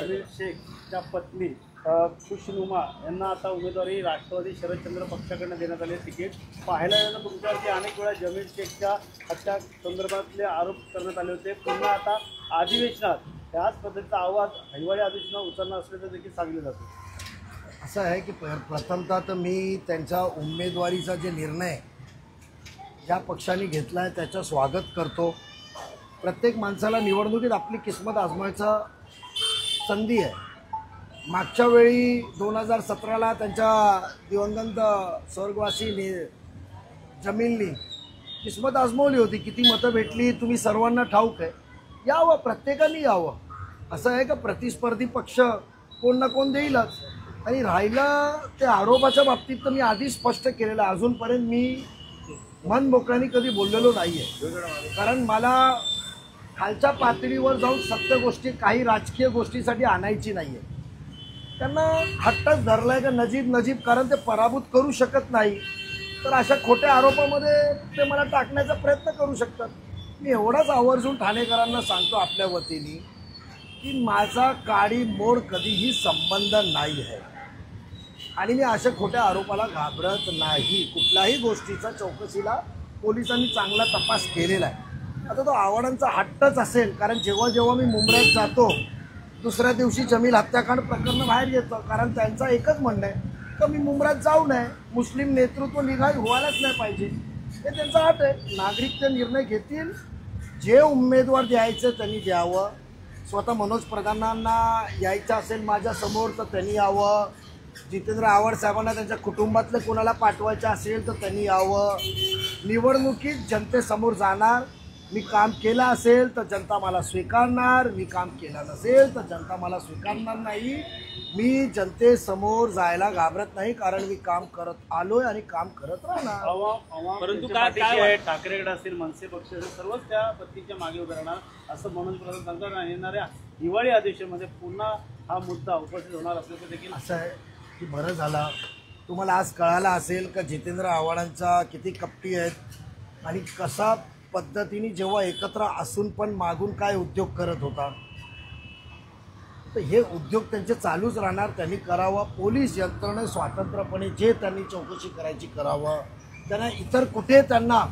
जमील शेखच्या पत्नी खुशनुमा यांना आता उमेदवारी राष्ट्रवादी शरदचंद्र पक्षाकडून देण्यात आले तिकीट पाहायला गेलं तुमच्यावरती अनेक वेळा जमील शेखच्या हत्या संदर्भातले आरोप करण्यात आले होते। पुन्हा आता अधिवेशनात त्याच पद्धतीचा आवाज हिवाळी अधिवेशनात उचलणार असल्याचं देखील सांगितलं जातं। असं आहे की प्रथमतः तर मी त्यांच्या उमेदवारीचा जे निर्णय ज्या पक्षाने घेतला आहे त्याचं स्वागत करतो। प्रत्येक माणसाला निवडणुकीत आपली किस्मत आजमायचा संधी आहे। मागच्या वेळी 2017ला त्यांच्या दिवंगत स्वर्गवासी जमीलनी किस्मत आजमावली होती। किती मतं भेटली तुम्ही सर्वांना ठाऊक आहे। यावं, प्रत्येकाने यावं। असं आहे का प्रतिस्पर्धी पक्ष कोण ना कोण देईलच। आणि राहिलं ते आरोपाच्या बाबतीत तर मी आधी स्पष्ट केलेलं, अजूनपर्यंत मी मन मोकळ्याने कधी बोललेलो नाही आहे। कारण मला खालच्या पातळीवर जाऊन सत्य गोष्टी काही राजकीय गोष्टीसाठी आणायची नाही आहे। त्यांना हट्टच धरलाय का नजीब कारण ते पराभूत करू शकत नाही, तर अशा खोट्या आरोपामध्ये ते मला टाकण्याचा प्रयत्न करू शकतात। मी एवढाच आवर्जून ठाणेकरांना सांगतो आपल्या वतीने की माझा काडी मोड कधीही संबंध नाही आहे आणि मी अशा खोट्या आरोपाला घाबरत नाही। कुठल्याही गोष्टीचा चौकशीला पोलिसांनी चांगला तपास केलेला आहे। आता तो आव्हाडांचा हट्टच असेल, कारण जेव्हा जेव्हा मी मुंबईत जातो दुसऱ्या दिवशी जमील हत्याकांड प्रकरण बाहेर येतं, कारण त्यांचा एकच म्हणणं आहे की मी मुंबईत जाऊ नये, मुस्लिम नेतृत्व निघाई व्हायलाच नाही पाहिजे। हे त्यांचा हट आहे। नागरिक ते निर्णय घेतील, जे उमेदवार द्यायचं त्यांनी द्यावं। स्वतः मनोज प्रधानांना यायचं असेल माझ्यासमोर तर त्यांनी यावं। जितेंद्र आव्हाड साहेबांना त्यांच्या कुटुंबातले कोणाला पाठवायचं असेल तर त्यांनी यावं। निवडणुकीत जनतेसमोर जाणार, मी काम केलं असेल तर जनता मला स्वीकारणार, मी काम केलं नसेल तर जनता मला स्वीकारणार नाही। मी जनतेसमोर जायला घाबरत नाही, कारण मी काम करत आलोय आणि काम करत राहणार। परंतु काय ठाकरेगड असेल, मनसे पक्ष असेल, सर्वच त्या पत्नीच्या मागे उभे राहणार असं मनोज प्रधान सांगतात। येणाऱ्या हिवाळी अधिवेशनामध्ये पुन्हा हा मुद्दा उपस्थित होणार असल्याचं देखील असं आहे की बरं झालं तुम्हाला आज कळालं असेल का जितेंद्र आव्हाडांचा किती कपटी आहेत आणि कसा पद्धतीने जेव्हा एकत्र असून पण मागून काय उद्योग करत होता। तर हे उद्योग त्यांचे चालूच राहणार, त्यांनी करावं। पोलीस यंत्रणे स्वतंत्रपणे जे त्यांनी चौकशी करायची करावं। त्यांना इतर कुठे त्यांना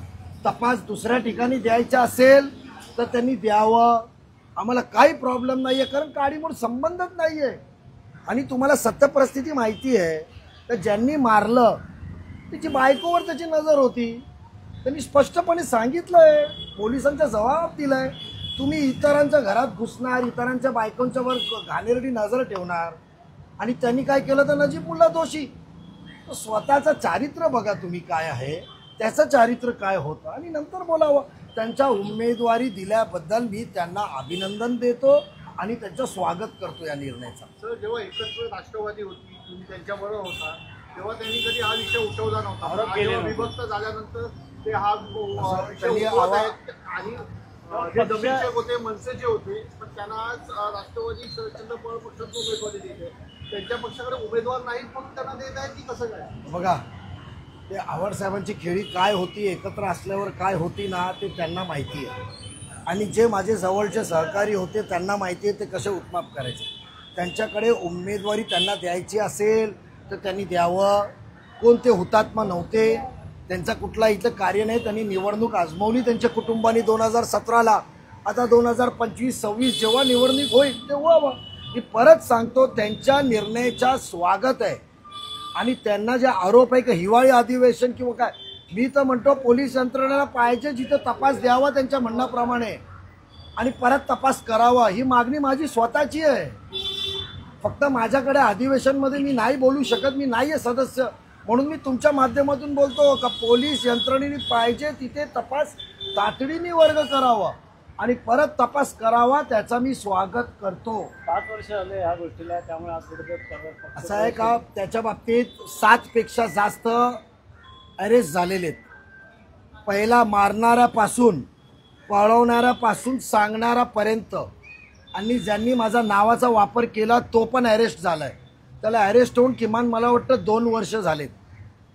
तपास दुसऱ्या ठिकाणी द्यायचा असेल तर त्यांनी द्यावं। आम्हाला काही प्रॉब्लेम नाही आहे, कारण काडीमोड संबंधच नाही आहे। आणि तुम्हाला सत्य परिस्थिती माहिती आहे तर ज्यांनी मारलं त्याची बायकोवर त्याची नजर होती, त्यांनी स्पष्टपणे सांगितलंय, पोलिसांचा जबाब दिलाय। तुम्ही इतरांच्या घरात घुसणार, इतरांच्या बायकोंच्यावर घाणेरडी नजर ठेवणार आणि त्यांनी काय केलं तर नजीबुल्ला दोषी। तर स्वतःचं चारित्र्य बघा तुम्ही काय आहे, त्याचं चारित्र्य काय होतं आणि नंतर बोलावं। त्यांच्या उमेदवारी दिल्याबद्दल मी त्यांना अभिनंदन देतो आणि त्यांचं स्वागत करतो या निर्णयाचा। सर, जेव्हा एकत्र राष्ट्रवादी होती तुम्ही त्यांच्याबरोबर होता तेव्हा त्यांनी कधी हा विषय उठवला नव्हता। विभक्त झाल्यानंतर ते हा विषय उठवत आहेत आणि जे जमीनचे होते मनसेचे होते, पण त्यांना आज राष्ट्रवादी शरदचंद्र पवार पक्षातून उमेदवारी दिली आहे। त्यांच्या पक्षाकडे उमेदवार नाहीत मग त्यांना देत आहेत की कसं काय? बघा, ते आव्हाड साहेबांची खेळी काय होती, एकत्र असल्यावर काय होती ना, ते त्यांना माहिती आहे। आणि जे माझे जवळचे सहकारी होते त्यांना माहिती आहे ते कसे उत्माप करायचे। त्यांच्याकडे उमेदवारी त्यांना द्यायची असेल तर त्यांनी द्यावं। कोणते हुतात्मा नव्हते, त्यांचा कुठला इथं कार्य नाही, त्यांनी निवडणूक आजमावली त्यांच्या कुटुंबाने 2017ला। आता 2025-26 जेव्हा निवडणूक होईल तेव्हा मी परत सांगतो त्यांच्या निर्णयाचा स्वागत आहे। आणि त्यांना जे आरोप आहे की हिवाळी अधिवेशन किंवा काय, मी तर म्हणतो पोलीस यंत्रणेला पाहिजे जिथं तपास द्यावा त्यांच्या म्हणण्याप्रमाणे आणि परत तपास करावा, ही मागणी माझी स्वतःची आहे। फक्त माझ्याकडे अधिवेशनमध्ये मी नाही बोलू शकत, मी नाही आहे सदस्य, म्हणून मी तुमच्या माध्यमातून बोलतो का पोलीस यंत्रणेने पाहिजे तिथे तपास तातडीने वर्ग करावा आणि परत तपास करावा, त्याचा मी स्वागत करतो। 5 वर्ष झाले ह्या गोष्टीला, त्यामुळे आज असं आहे का त्याच्या बाबतीत 7 पेक्षा जास्त अरेस्ट झालेले आहेत। पहिला मारणाऱ्यापासून, पळवणाऱ्यापासून सांगणाऱ्यापर्यंत आणि ज्यांनी माझा नावाचा वापर केला तो पण अरेस्ट झालाय। त्याला अरेस्ट होऊन किमान मला वाटतं 2 वर्ष झालेत।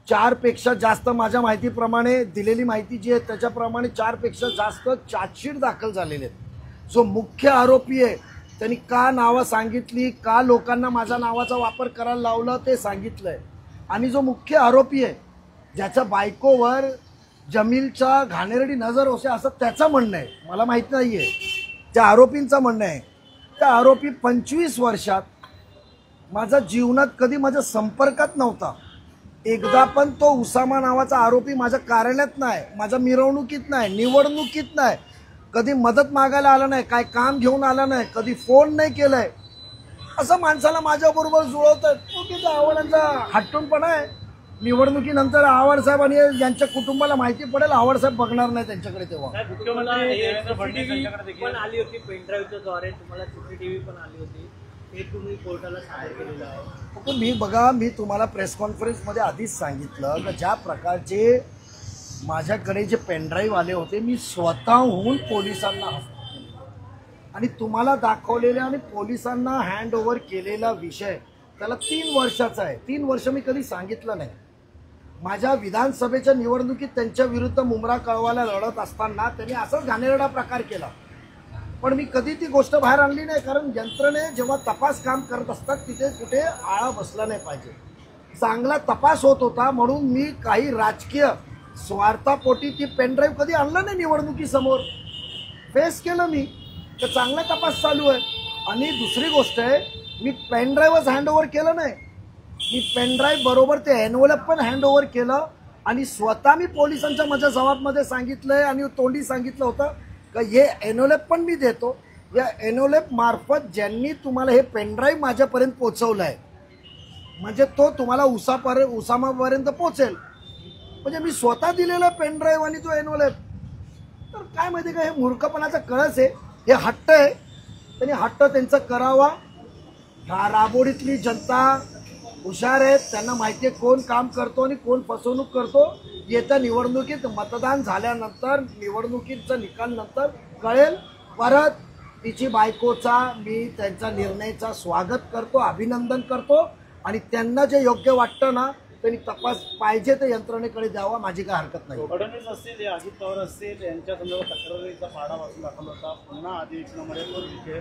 4 पेक्षा जास्त माझ्या माहितीप्रमाणे दिलेली माहिती जी आहे त्याच्याप्रमाणे 4 पेक्षा जास्त चार्जशीट दाखल झालेले आहेत। जो मुख्य आरोपी आहे त्यांनी का नावं सांगितली, का लोकांना माझ्या नावाचा वापर करायला लावलं ते सांगितलंय. आणि जो मुख्य आरोपी आहे, ज्याच्या बायकोवर जमीलचा घाणेरडी नजर होते असं त्याचं म्हणणं आहे, मला माहीत नाही आहे, त्या आरोपींचं म्हणणं आहे. त्या आरोपी 25 वर्षात माझ्या जीवनात कधी माझ्या संपर्कात नव्हता. एकदा पण तो उसामा नावाचा आरोपी माझ्या कार्यालयात नाही, माझ्या मिरवणुकीत नाही, निवडणुकीत नाही, कधी मदत मागायला आला नाही, काय काम घेऊन आला नाही, कधी फोन नाही केलाय. असं माणसाला माझ्याबरोबर जुळवतात चुकीचा आव्हाडांचा हट्टूनपणा आहे. निवडणुकीनंतर आव्हाड साहेब आणि यांच्या कुटुंबाला माहिती पडेल, आव्हाड साहेब बघणार नाही त्यांच्याकडे तेव्हा. पण आली होती पेनड्राईव्हच्या द्वारे तुम्हाला CCTV पण आली होती, हे तुम्ही कोर्टाला सादर केलेलं आहे. मी बघा, मी तुम्हाला प्रेस कॉन्फरन्समध्ये आधीच सांगितलं की ज्या प्रकारचे माझ्याकडे जे पेनड्राईव्ह आले होते, मी स्वतःहून पोलिसांना आणि तुम्हाला दाखवलेल्या आणि पोलिसांना हँड ओव्हर केलेला विषय त्याला 3 वर्षाचा आहे. 3 वर्ष मी कधी सांगितलं नाही. माझ्या विधानसभेच्या निवडणुकीत त्यांच्या विरुद्ध मुंब्रा कळवाला लढत असताना त्यांनी असाच घाणेरडा प्रकार केला, पण मी कधी ती गोष्ट बाहेर आणली नाही. कारण यंत्रणे जेव्हा तपास काम करत असतात तिथे कुठे आळा बसला नाही पाहिजे. चांगला तपास होत होता म्हणून मी काही राजकीय स्वार्थापोटी ती पेनड्राईव्ह कधी आणलं नाही. निवडणुकीसमोर फेस केलं मी, तर चांगला तपास चालू आहे. आणि दुसरी गोष्ट आहे, मी पेनड्राईव्हच हँडओव्हर केलं नाही, मी पेनड्राईव्ह बरोबर ते एनव्हलप पण हँडओव्हर केलं. आणि स्वतः मी पोलिसांच्या माझ्या जबाबमध्ये सांगितलंय आणि तोंडी सांगितलं होतं का हे एनव्हलप पण मी देतो, या एनव्हलप मार्फत ज्यांनी तुम्हाला हे पेनड्राईव्ह माझ्यापर्यंत पोहोचवलं आहे म्हणजे तो तुम्हाला उसामापर्यंत पोहोचेल. म्हणजे मी स्वतः दिलेला पेनड्राईव्ह आणि तो एनव्हलप. तर काय माहिती का, हे मूर्खपणाचा कळस आहे, हे हट्ट आहे. त्यांनी हट्ट त्यांचा करावा. राबोडीतली जनता हुशार आहेत, त्यांना माहिती आहे कोण काम करतो आणि कोण फसवणूक करतो. येत्या निवडणुकीत मतदान झाल्यानंतर, निवडणुकीचा निकाल नंतर कळेल. परत तिची बायकोचा मी त्यांचा निर्णयाचा स्वागत करतो, अभिनंदन करतो. आणि त्यांना जे योग्य वाटतं ना त्यांनी तपास पाहिजे ते यंत्रणेकडे द्यावा, माझी काय हरकत नाही. फडणवीस असतील, अजित पवार असतील, यांच्या संदर्भात तक्रारीचा पाडा वाचून दाखवला होता. पुन्हा अधिवेशनामध्ये तोच विषय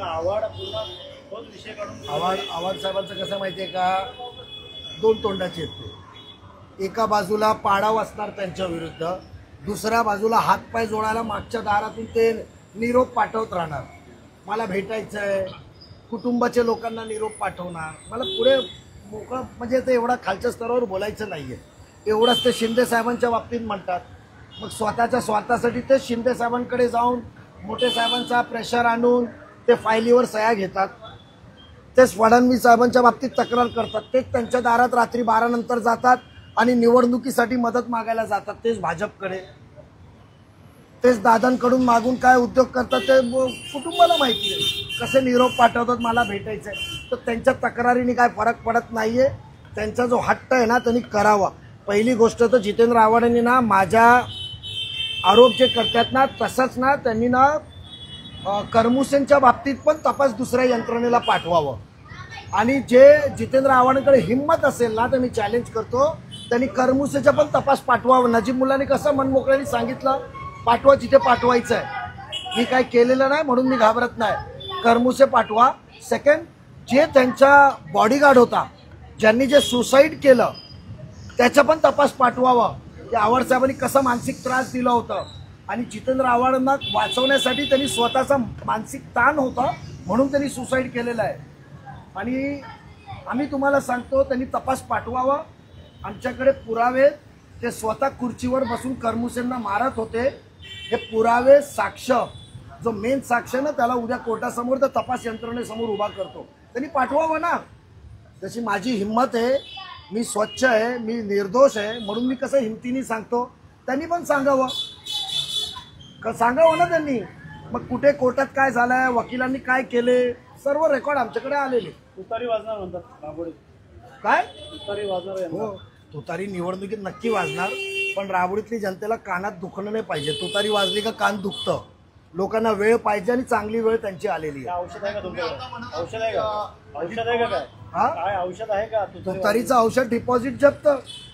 आव्हाड पुन्हा तोच विषय काढून आव्हाड साहेबांचं कसं माहिती आहे का, 2 तोंडाचे आहेत ते. एका बाजूला पाडा वाचणार त्यांच्या विरुद्ध, दुसऱ्या बाजूला हातपाय जोडायला मागच्या दारातून ते निरोप पाठवत राहणार. मला भेटायचं आहे, कुटुंबाच्या लोकांना निरोप पाठवणार. मला पुढे मोकळं म्हणजे ते एवढा खालच्या स्तरावर बोलायचं नाही आहे. एवढंच ते शिंदे साहेबांच्या बाबतीत म्हणतात. मग स्वतःसाठी ते शिंदे साहेबांकडे जाऊन मोठे साहेबांचा प्रेशर आणून ते फायलीवर सह्या घेतात. तेच फडणवीस साहेबांच्या बाबतीत तक्रार करतात, तेच त्यांच्या दारात रात्री 12 नंतर जातात आणि निवडणुकीसाठी मदत मागायला जातात. तेच भाजपकडे, तेच दादांकडून मागून काय उद्योग करतात ते कुटुंबाला माहिती आहे. कसे निरोप पाठवतात मला भेटायचं आहे. तर त्यांच्या तक्रारीने काय फरक पडत नाही आहे. त्यांचा जो हट्ट आहे ना त्यांनी करावा. पहिली गोष्ट तर जितेंद्र आव्हाडांनी ना माझ्या आरोप जे करतात ना तसंच ना त्यांनी ना करमुसेंच्या बाबतीत पण तपास दुसऱ्या यंत्रणेला पाठवावं. आणि जे जितेंद्र आव्हाडांकडे हिंमत असेल ना तर मी चॅलेंज करतो त्यांनी करमुसेचा पण तपास पाठवावा. नजीब मुल्लांनी कसं मनमोकळ्याने सांगितलं पाठवा जिथे पाठवायचं आहे. मी काय केलेलं नाही म्हणून मी घाबरत नाही. करमुसे पाठवा. सेकंड, जे त्यांचा बॉडीगार्ड होता ज्यांनी जे सुसाईड केलं त्याचा पण तपास पाठवावा की आव्हाड साहेबांनी कसं मानसिक त्रास दिला होता. आणि जितेंद्र आव्हाडांना वाचवण्यासाठी त्यांनी स्वतःचा मानसिक ताण होता म्हणून त्यांनी सुसाईड केलेलं आहे. आणि आम्ही तुम्हाला सांगतो त्यांनी तपास पाठवावा. आमच्याकडे पुरावे, ते स्वतः खुर्चीवर बसून करमुसेंना मारत होते, हे पुरावे साक्ष, जो मेन साक्ष ना त्याला उद्या कोर्टासमोर तर तपास यंत्रणेसमोर उभा करतो. त्यांनी पाठवावं ना. तशी माझी हिंमत आहे, मी स्वच्छ आहे, मी निर्दोष आहे म्हणून मी कसं हिमतीने सांगतो. त्यांनी पण सांगावं ना त्यांनी. मग कुठे कोर्टात काय झालंय, वकिलांनी काय केले, सर्व रेकॉर्ड आमच्याकडे आलेले. तुतारी वाजणार म्हणतात राबोडीत. काय तुतारी वाजणार? हो, तुतारी निवडणुकीत नक्की वाजणार, पण राबोडीतली जनतेला कानात दुखणं नाही पाहिजे. तुतारी वाजली का कान दुखतं. लोकांना वेळ पाहिजे आणि चांगली वेळ त्यांची आलेली आहे. औषध आहे का तुमच्याकडे? औषध आहे का काय? हा, काय औषध आहे का? तुतारीचं औषध डिपॉझिट जप्त.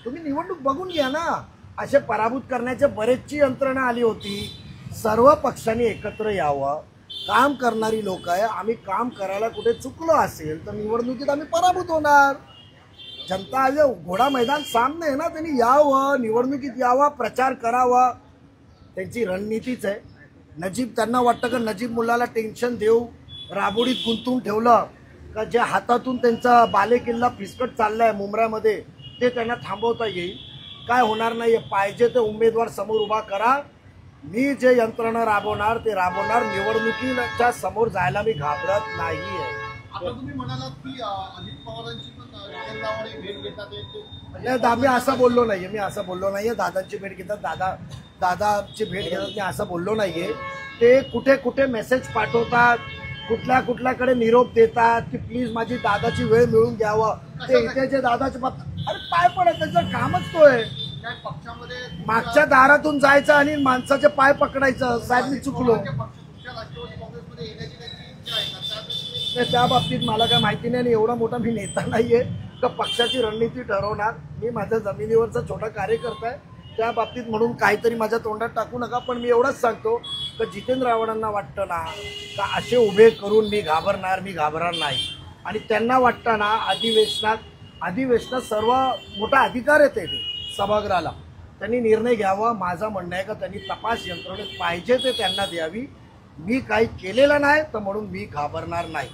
तुम्ही निवडणूक बघून घ्या ना. असे पराभूत करण्याचे बरेचशी यंत्रणा आली होती. सर्व पक्षांनी एकत्र यावं काम करणारी लोक आहे. आम्ही काम करायला कुठे चुकलो असेल तर निवडणुकीत आम्ही पराभूत होणार. जनता आज घोडा मैदान सामने आहे ना, त्यांनी यावं, निवडणुकीत यावा, प्रचार करावा, त्यांची रणनीतीच आहे. नजीब त्यांना वाटतं का नजीब मुलाला टेन्शन देऊ, राबोडीत गुंतवून ठेवलं का जे हातातून त्यांचा बालेकिल्ला फिसकट चाललाय मुंबऱ्यामध्ये ते त्यांना थांबवता येईल. काय होणार नाही. पाहिजे ते उमेदवार समोर उभा करा, मी जे यंत्रणा राबवणार ते राबवणार. निवडणुकीच्या समोर जायला मी घाबरत नाहीये. आता तुम्ही म्हणालात की अजित पवारांची पण जितेंद्र आव्हाड भेट घेतात नाही, मी असं बोललो नाहीये. दादांची भेट घेतात, दादाची भेट घेतात, मी असं बोललो नाहीये. ते कुठे कुठे मेसेज पाठवतात, कुठल्याकडे निरोप देतात की प्लीज माझी दादाची वेळ मिळून द्यावं. ते इथे जे दादाचे अरे पाय पडत, त्यांचं कामच तो आहे. पक्षामध्ये मागच्या दारातून जायचं आणि माणसाचे पाय पकडायचं. साहेब मी चुकलो. राष्ट्रवादी काँग्रेसमध्ये येण्याची त्यांची इच्छा आहे का? त्या बाबतीत मला काय माहिती नाही आणि एवढा मोठा मी नेता नाहीये का पक्षाची रणनीती ठरवणार. मी माझ्या जमिनीवरचा छोटा कार्यकर्ता आहे. त्या बाबतीत म्हणून काहीतरी माझ्या तोंडात टाकू नका. पण मी एवढंच सांगतो की जितेंद्र आव्हाडांना वाटतं ना का असे उभे करून मी घाबरणार नाही. आणि त्यांना वाटतं ना अधिवेशनात सर्व मोठा अधिकार येते ते सभागृहाला, त्यांनी निर्णय घ्यावा. माझं म्हणणं आहे का त्यांनी तपास यंत्रणेत पाहिजे ते त्यांना द्यावी. मी काही केलेलं नाही तर म्हणून मी घाबरणार नाही.